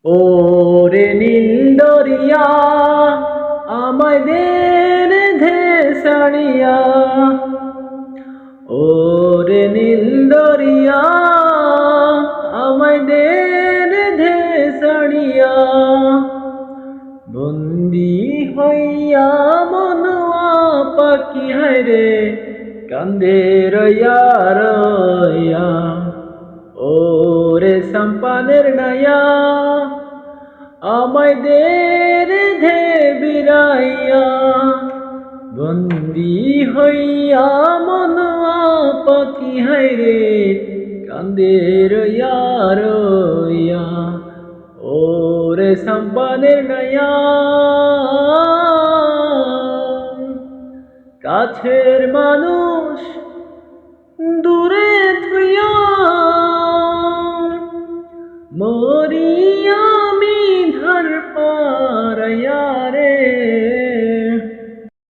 ওরে নীল দরিয়া আমায় দে রে ছাড়িয়া, ওরে নীল দরিয়া আমায় দে রে ছাড়িয়া, বন্দি হইয়া মনুয়া পাখি হায়রে কান্দে রইয়া রইয়া, ওরে সম্পানের নাইয়া আমায় দে রে বিরাইয়া, বন্দি হইয়া মনুয়া পাখি হায়রে কান্দে রইয়া রইয়া, ওরে সম্পানের নাইয়া। কাছের মানুষ দূরে থুইয়া মরি আমি ধার পারাইয়া।